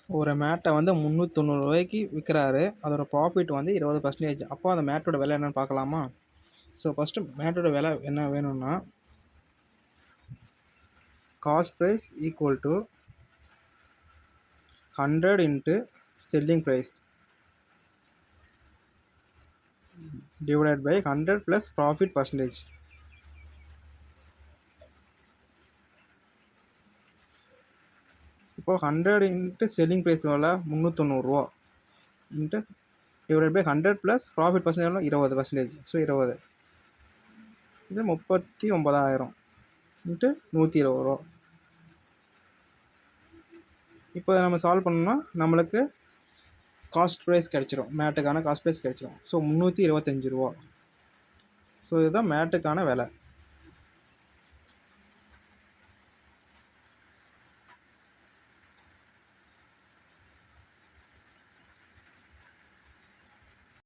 ஒரு மேட்டை வந்து ரூ. 390 விற்கிறாரு. அதோட ப்ராஃபிட் வந்து 20%. அப்போ அந்த மேட்டோட விலை என்னன்னு பார்க்கலாமா? ஸோ ஃபஸ்ட்டு மேட்டோட விலை என்ன வேணும்னா, cost price equal to 100 into selling price divided by 100 plus profit percentage. இப்போ 100 இன்ட்டு செல்லிங் ப்ரைஸ் விலை ரூ. 390 into divide by 100 plus profit percentage 20%. So 20 இது 39,000 இன்ட்டு 120 இப்போ நம்ம சால்வ் பண்ணோம்னா நம்மளுக்கு காஸ்ட் ப்ரைஸ் கிடச்சிரும். மேட்டுக்கான காஸ்ட் ப்ரைஸ் கிடச்சிரும். ஸோ 325 ஸோ இதுதான் மேட்டுக்கான விலை.